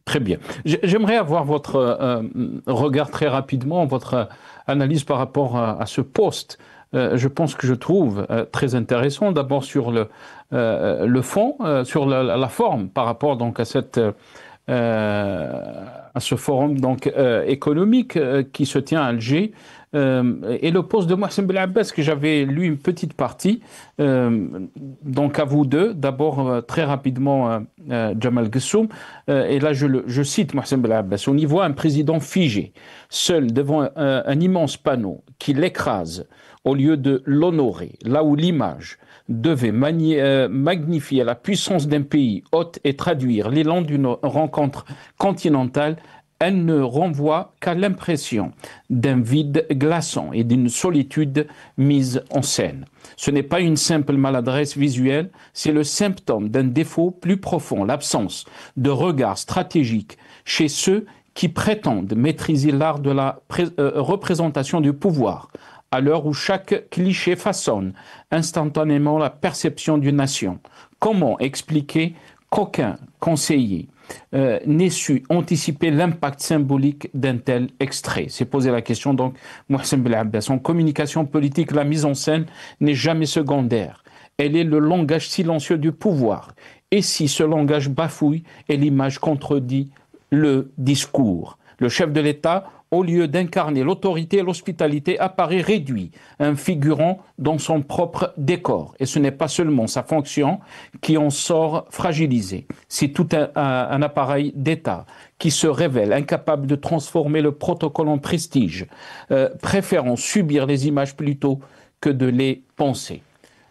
Très bien. J'aimerais avoir votre regard très rapidement, votre analyse par rapport à ce poste. Je pense que je trouve très intéressant, d'abord sur le fond, sur la forme par rapport donc à ce forum donc économique qui se tient à Alger. Et le poste de Mohsen Belabès, que j'avais lu une petite partie, donc à vous deux, d'abord très rapidement Jamal Gessoum, et là je cite Mohsen Belabès, on y voit un président figé, seul devant un immense panneau qui l'écrase au lieu de l'honorer, là où l'image devait magnifier la puissance d'un pays hôte et traduire l'élan d'une rencontre continentale. Elle ne renvoie qu'à l'impression d'un vide glaçant et d'une solitude mise en scène. Ce n'est pas une simple maladresse visuelle, c'est le symptôme d'un défaut plus profond, l'absence de regard stratégique chez ceux qui prétendent maîtriser l'art de la représentation du pouvoir, à l'heure où chaque cliché façonne instantanément la perception d'une nation. Comment expliquer qu'aucun conseiller n'ait su anticiper l'impact symbolique d'un tel extrait? C'est poser la question donc Mohsen Belabès. En communication politique, la mise en scène n'est jamais secondaire. Elle est le langage silencieux du pouvoir. Et si ce langage bafouille et l'image contredit le discours, le chef de l'État, au lieu d'incarner l'autorité et l'hospitalité, apparaît réduit, un figurant dans son propre décor. Et ce n'est pas seulement sa fonction qui en sort fragilisée. C'est tout un appareil d'État qui se révèle incapable de transformer le protocole en prestige, préférant subir les images plutôt que de les penser.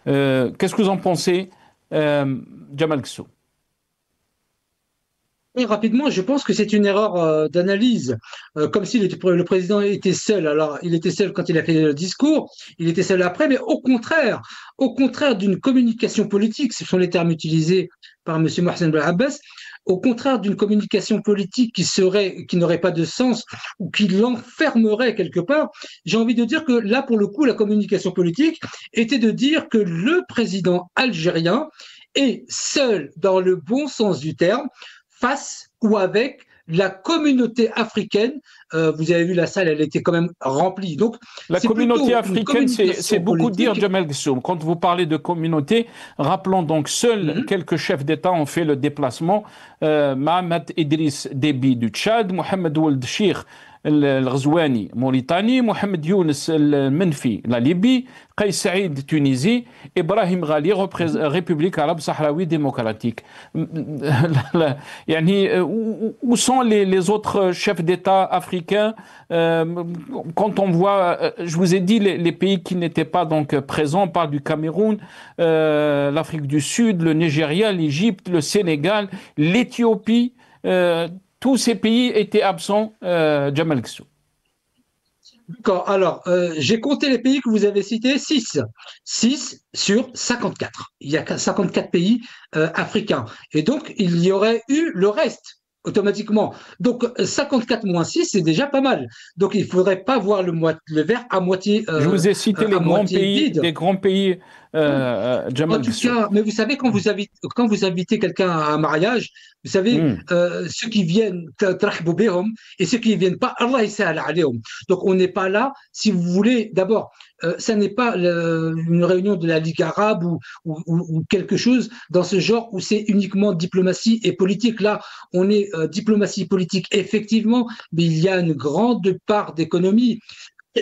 Qu'est-ce que vous en pensez, Jamal Gessoum? Et rapidement, je pense que c'est une erreur d'analyse, comme si le président était seul. Alors, il était seul quand il a fait le discours, il était seul après, mais au contraire d'une communication politique, ce sont les termes utilisés par M. Mohsen Belabès, au contraire d'une communication politique qui n'aurait pas de sens ou qui l'enfermerait quelque part, j'ai envie de dire que là, pour le coup, la communication politique était de dire que le président algérien est seul, dans le bon sens du terme, face ou avec la communauté africaine. Vous avez vu la salle, elle était quand même remplie. Donc, la communauté africaine, c'est beaucoup dire, Jamal Gessoum. Quand vous parlez de communauté, rappelons donc seuls quelques chefs d'État ont fait le déplacement. Mohamed Idriss Déby du Tchad, Mohamed Ould Cheikh الغزواني موريتاني, Mohamed Younes المنفي la Libye, Kais Saïd Tunisie, Ibrahim Ghali République arabe sahraoui démocratique. Où sont les autres chefs d'État africains? Quand on voit, je vous ai dit les pays qui n'étaient pas donc présents, on parle du Cameroun, l'Afrique du Sud, le Nigeria, l'Égypte, le Sénégal, l'Éthiopie. Tous ces pays étaient absents, Jamal Gessoum. D'accord. Alors, j'ai compté les pays que vous avez cités, 6. 6 sur 54. Il y a 54 pays africains. Et donc, il y aurait eu le reste automatiquement. Donc, 54 moins 6, c'est déjà pas mal. Donc, il ne faudrait pas voir le verre à moitié je vous ai cité les grands pays En Jamal tout Gsou. cas, mais vous savez, quand vous invitez quelqu'un à un mariage, vous savez, ceux qui viennent, ترحبوا بهم, et ceux qui ne viennent pas, Allah يسهل عليهم. Donc, on n'est pas là, si vous voulez, d'abord, ça n'est pas une réunion de la Ligue arabe ou quelque chose dans ce genre où c'est uniquement diplomatie et politique. Là, on est diplomatie politique, effectivement, mais il y a une grande part d'économie.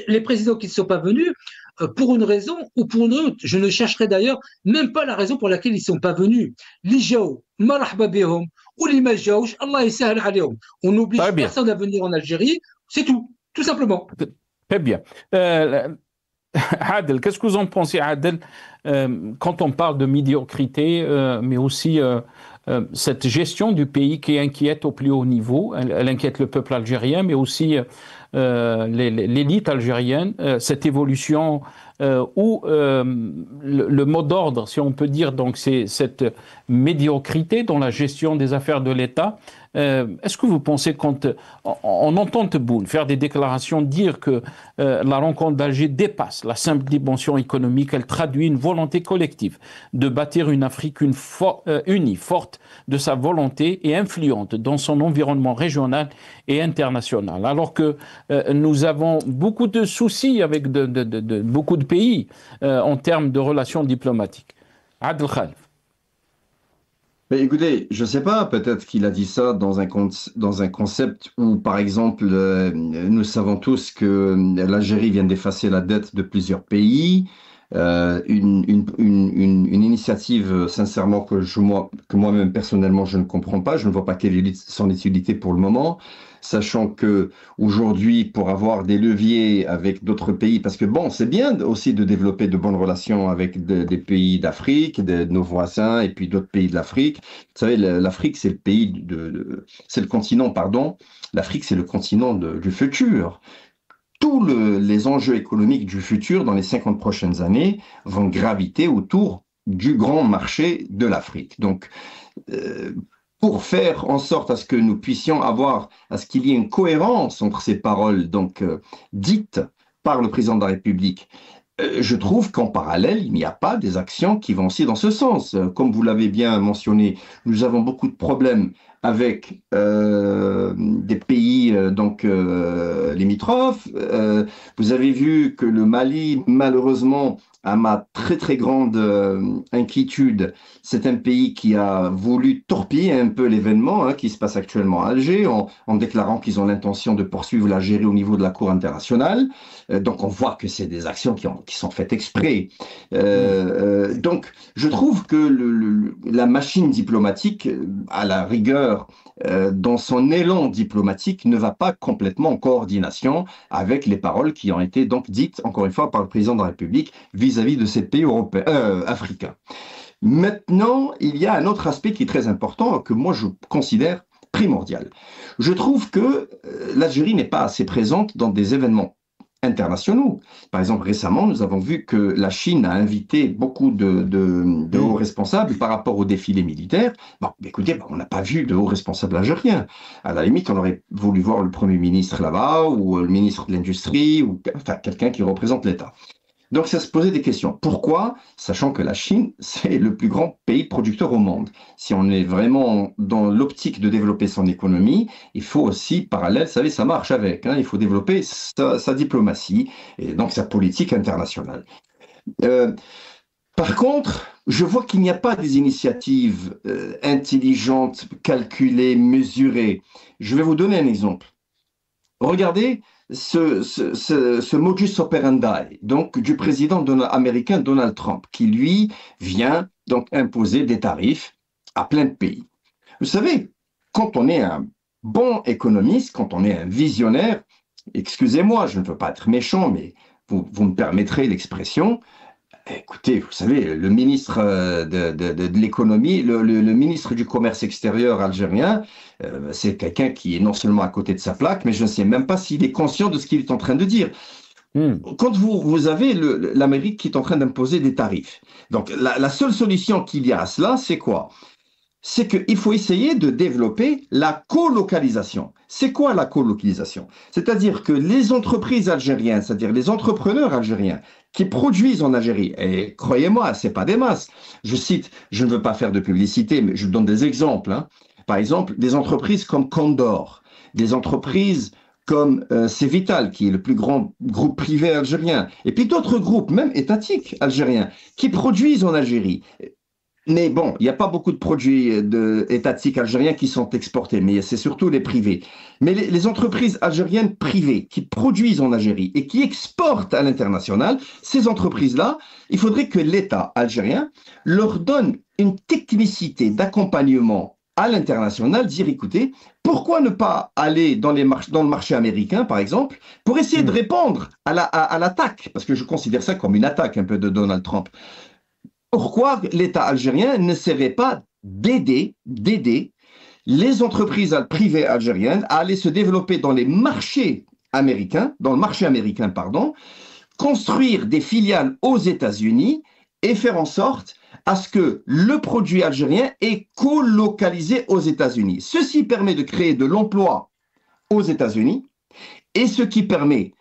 Les présidents qui ne sont pas venus, pour une raison ou pour une autre, je ne chercherai d'ailleurs même pas la raison pour laquelle ils ne sont pas venus. Les gens, marhaba bihom, ou les majouch, Allah yasahal alayhom. On n'oblige Très bien. personne à venir en Algérie, c'est tout simplement. Très bien. Adel, qu'est-ce que vous en pensez, Adel, quand on parle de médiocrité, mais aussi cette gestion du pays qui inquiète au plus haut niveau, elle inquiète le peuple algérien, mais aussi l'élite algérienne, cette évolution où le mot d'ordre, si on peut dire, donc c'est cette médiocrité dans la gestion des affaires de l'État. Est-ce que vous pensez, quand on entend Tebboune faire des déclarations, dire que la rencontre d'Alger dépasse la simple dimension économique, elle traduit une volonté collective de bâtir une Afrique unie, forte de sa volonté et influente dans son environnement régional et international, alors que nous avons beaucoup de soucis avec beaucoup de pays en termes de relations diplomatiques. Adel Khalif. Mais écoutez, je ne sais pas, peut-être qu'il a dit ça dans un concept où, par exemple, nous savons tous que l'Algérie vient d'effacer la dette de plusieurs pays. Une initiative, sincèrement, que moi-même personnellement je ne comprends pas. Je ne vois pas quelle est son utilité pour le moment, sachant que aujourd'hui, pour avoir des leviers avec d'autres pays, parce que bon, c'est bien aussi de développer de bonnes relations avec des pays d'Afrique, de nos voisins, et puis d'autres pays de l'Afrique. Vous savez, l'Afrique, c'est le pays c'est le continent, pardon. L'Afrique, c'est le continent du futur. Tous les enjeux économiques du futur dans les 50 prochaines années vont graviter autour du grand marché de l'Afrique. Donc, pour faire en sorte à ce que nous puissions à ce qu'il y ait une cohérence entre ces paroles dites par le président de la République, je trouve qu'en parallèle, il n'y a pas des actions qui vont aussi dans ce sens. Comme vous l'avez bien mentionné, nous avons beaucoup de problèmes avec des pays limitrophes. Vous avez vu que le Mali, malheureusement, à ma très très grande inquiétude, c'est un pays qui a voulu torpiller un peu l'événement qui se passe actuellement à Alger en déclarant qu'ils ont l'intention de poursuivre l'Algérie au niveau de la Cour internationale. Donc on voit que c'est des actions qui sont faites exprès. Donc je trouve que la machine diplomatique, à la rigueur, dans son élan diplomatique, ne va pas complètement en coordination avec les paroles qui ont été donc dites, encore une fois, par le président de la République vis-à-vis de ces pays africains. Maintenant, il y a un autre aspect qui est très important, que moi je considère primordial. Je trouve que l'Algérie n'est pas assez présente dans des événements internationaux. Par exemple, récemment, nous avons vu que la Chine a invité beaucoup de hauts responsables par rapport au défilé militaire. Bon, écoutez, on n'a pas vu de hauts responsables algériens. À la limite, on aurait voulu voir le Premier ministre là-bas, ou le ministre de l'Industrie, ou enfin quelqu'un qui représente l'État. Donc, ça se posait des questions. Pourquoi? Sachant que la Chine, c'est le plus grand pays producteur au monde. Si on est vraiment dans l'optique de développer son économie, il faut aussi, parallèle, vous savez, ça marche avec, il faut développer sa diplomatie et donc sa politique internationale. Par contre, je vois qu'il n'y a pas des initiatives intelligentes, calculées, mesurées. Je vais vous donner un exemple. Regardez ce modus operandi donc du président américain Donald Trump, qui lui vient donc imposer des tarifs à plein de pays. Vous savez, quand on est un bon économiste, quand on est un visionnaire, excusez-moi, je ne veux pas être méchant, mais vous me permettrez l'expression. Écoutez, vous savez, le ministre de l'économie, le ministre du commerce extérieur algérien, c'est quelqu'un qui est non seulement à côté de sa plaque, mais je ne sais même pas s'il est conscient de ce qu'il est en train de dire. Quand vous avez l'Amérique qui est en train d'imposer des tarifs, donc la seule solution qu'il y a à cela, c'est quoi? c'est qu'il faut essayer de développer la colocalisation. C'est quoi la colocalisation? C'est-à-dire que les entreprises algériennes, c'est-à-dire les entrepreneurs algériens qui produisent en Algérie, et croyez-moi, c'est pas des masses. Je cite, je ne veux pas faire de publicité, mais je donne des exemples, hein. Par exemple, des entreprises comme Condor, des entreprises comme Cevital, qui est le plus grand groupe privé algérien, et puis d'autres groupes, même étatiques algériens, qui produisent en Algérie. Mais bon, il n'y a pas beaucoup de produits étatiques algériens qui sont exportés, mais c'est surtout les privés. Mais les entreprises algériennes privées qui produisent en Algérie et qui exportent à l'international, ces entreprises-là, il faudrait que l'État algérien leur donne une technicité d'accompagnement à l'international, dire écoutez, pourquoi ne pas aller dans le marché américain, par exemple, pour essayer de répondre à l'attaque, parce que je considère ça comme une attaque un peu de Donald Trump. Pourquoi l'État algérien n'essaierait pas d'aider les entreprises privées algériennes à aller se développer dans les marchés américains, dans le marché américain, pardon, construire des filiales aux États-Unis et faire en sorte à ce que le produit algérien est colocalisé aux États-Unis. Ceci permet de créer de l'emploi aux États-Unis et ce qui permet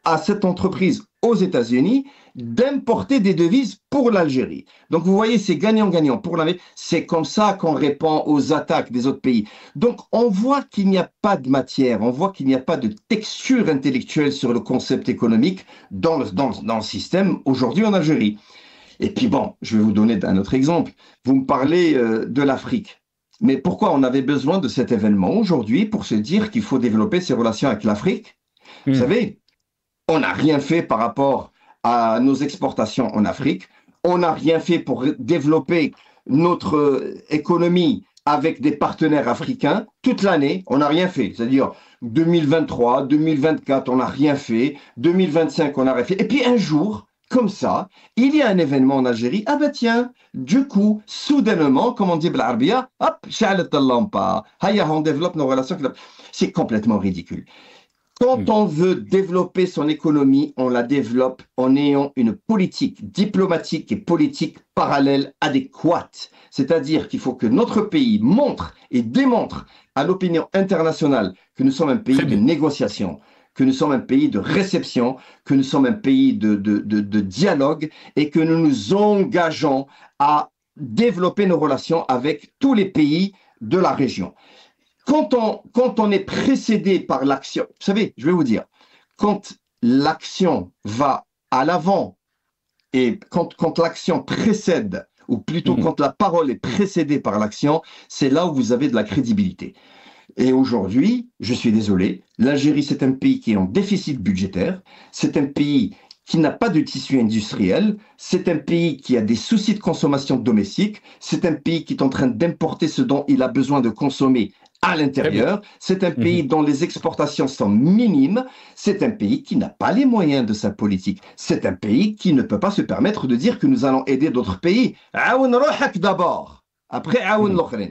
à cette entreprise aux États-Unis d'importer des devises pour l'Algérie. Donc vous voyez, c'est gagnant-gagnant pour l'Amérique. C'est comme ça qu'on répond aux attaques des autres pays. Donc on voit qu'il n'y a pas de matière, on voit qu'il n'y a pas de texture intellectuelle sur le concept économique dans le système aujourd'hui en Algérie. Et puis bon, je vais vous donner un autre exemple. Vous me parlez de l'Afrique. Mais pourquoi on avait besoin de cet événement aujourd'hui pour se dire qu'il faut développer ses relations avec l'Afrique? Vous savez, on n'a rien fait par rapport à nos exportations en Afrique. On n'a rien fait pour développer notre économie avec des partenaires africains. Toute l'année, on n'a rien fait. C'est-à-dire 2023, 2024, on n'a rien fait. 2025, on n'a rien fait. Et puis un jour, comme ça, il y a un événement en Algérie. Ah ben tiens, du coup, soudainement, comme on dit l'Arabia, hop, sha'alat al-lampa. Hayya, on développe nos relations. C'est complètement ridicule. Quand on veut développer son économie, on la développe en ayant une politique diplomatique et politique parallèle adéquate. C'est-à-dire qu'il faut que notre pays montre et démontre à l'opinion internationale que nous sommes un pays de négociation, que nous sommes un pays de réception, que nous sommes un pays de dialogue et que nous nous engageons à développer nos relations avec tous les pays de la région. Quand on est précédé par l'action, vous savez, je vais vous dire, quand l'action va à l'avant et quand l'action précède, ou plutôt quand la parole est précédée par l'action, c'est là où vous avez de la crédibilité. Et aujourd'hui, je suis désolé, l'Algérie, c'est un pays qui est en déficit budgétaire, c'est un pays qui n'a pas de tissu industriel, c'est un pays qui a des soucis de consommation domestique, c'est un pays qui est en train d'importer ce dont il a besoin de consommer à l'intérieur, c'est un pays dont les exportations sont minimes, c'est un pays qui n'a pas les moyens de sa politique, c'est un pays qui ne peut pas se permettre de dire que nous allons aider d'autres pays. Aoun rohak d'abord, après aoun l'aukhrin.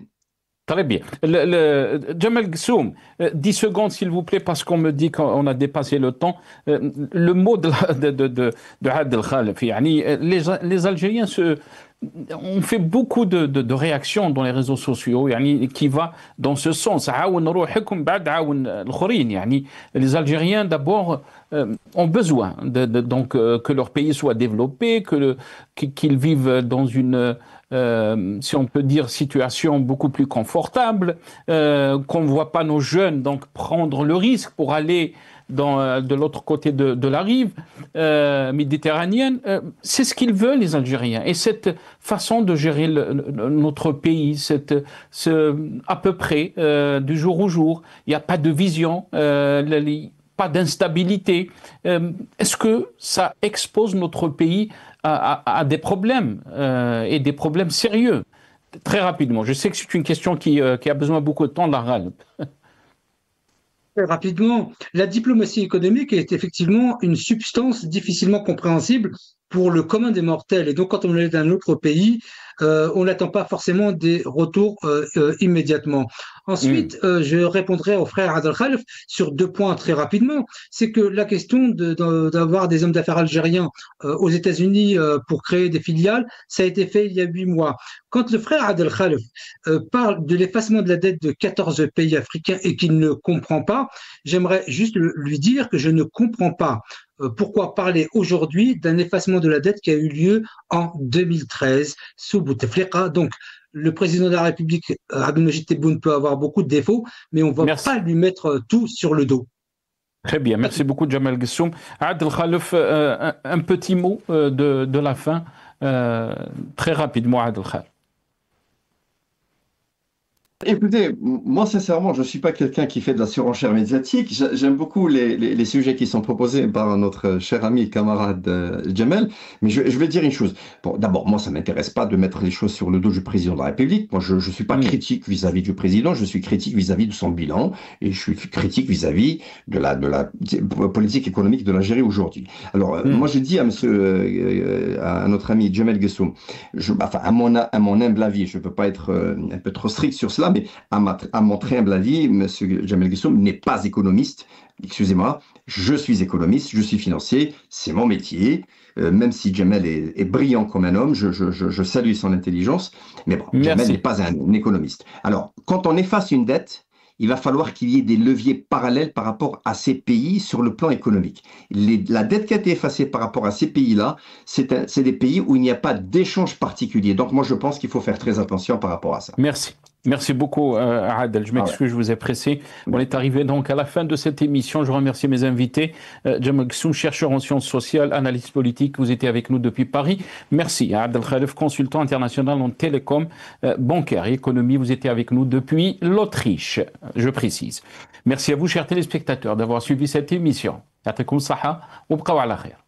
Très bien. Djemal Ghessoum, 10 secondes s'il vous plaît, parce qu'on me dit qu'on a dépassé le temps. Le mot de Had El-Khalef, les Algériens ont fait beaucoup de réactions dans les réseaux sociaux qui va dans ce sens. Les Algériens d'abord ont besoin donc que leur pays soit développé, qu'ils vivent dans une si on peut dire, situation beaucoup plus confortable, qu'on ne voit pas nos jeunes donc prendre le risque pour aller de l'autre côté de la rive méditerranéenne. C'est ce qu'ils veulent, les Algériens. Et cette façon de gérer notre pays, à peu près du jour au jour, il n'y a pas de vision, pas d'instabilité. Est-ce que ça expose notre pays à des problèmes et des problèmes sérieux? Très rapidement. Je sais que c'est une question qui a besoin de beaucoup de temps, Laral. Très rapidement, la diplomatie économique est effectivement une substance difficilement compréhensible pour le commun des mortels. Et donc, quand on est d'un autre pays, on n'attend pas forcément des retours immédiatement. Ensuite, je répondrai au frère Adel Khalef sur 2 points très rapidement. C'est que la question d'avoir des hommes d'affaires algériens aux États-Unis pour créer des filiales, ça a été fait il y a 8 mois. Quand le frère Adel Khalef parle de l'effacement de la dette de 14 pays africains et qu'il ne comprend pas, j'aimerais juste lui dire que je ne comprends pas pourquoi parler aujourd'hui d'un effacement de la dette qui a eu lieu en 2013 sous Bouteflika. Donc, le président de la République, Abdelmajid Tebboune, peut avoir beaucoup de défauts, mais on ne va pas lui mettre tout sur le dos. Très bien, merci beaucoup Jamal Gessoum. Adel Khalef, un petit mot de la fin, très rapidement Adel Khalef. Écoutez, moi sincèrement, je ne suis pas quelqu'un qui fait de la surenchère médiatique. J'aime beaucoup les sujets qui sont proposés par notre cher ami et camarade Jamel, mais je vais dire une chose. Bon, d'abord, moi, ça ne m'intéresse pas de mettre les choses sur le dos du président de la République. Moi, je ne suis pas critique vis-à-vis du président, je suis critique vis-à-vis de son bilan et je suis critique vis-à-vis de la politique économique de l'Algérie aujourd'hui. Alors, moi, je dis à notre ami Jamel Gessoum, à mon humble avis, je ne peux pas être un peu trop strict sur cela, mais à mon très humble avis, M. Jamel Gessoum n'est pas économiste. Excusez-moi, je suis économiste, je suis financier, c'est mon métier. Même si Jamel est brillant comme un homme, je salue son intelligence, mais bon, Jamel n'est pas un économiste. Alors, quand on efface une dette, il va falloir qu'il y ait des leviers parallèles par rapport à ces pays sur le plan économique. La dette qui a été effacée par rapport à ces pays-là, c'est des pays où il n'y a pas d'échange particulier. Donc moi, je pense qu'il faut faire très attention par rapport à ça. Merci. Merci beaucoup, Adel. Je m'excuse, je vous ai pressé. On est arrivé donc à la fin de cette émission. Je remercie mes invités. Jamal Gessoum, chercheur en sciences sociales, analyste politique. Vous étiez avec nous depuis Paris. Merci. Adel Khalef, consultant international en télécom, bancaire et économie. Vous étiez avec nous depuis l'Autriche, je précise. Merci à vous, chers téléspectateurs, d'avoir suivi cette émission. Ya'tikum saha wa bqaw ala khair.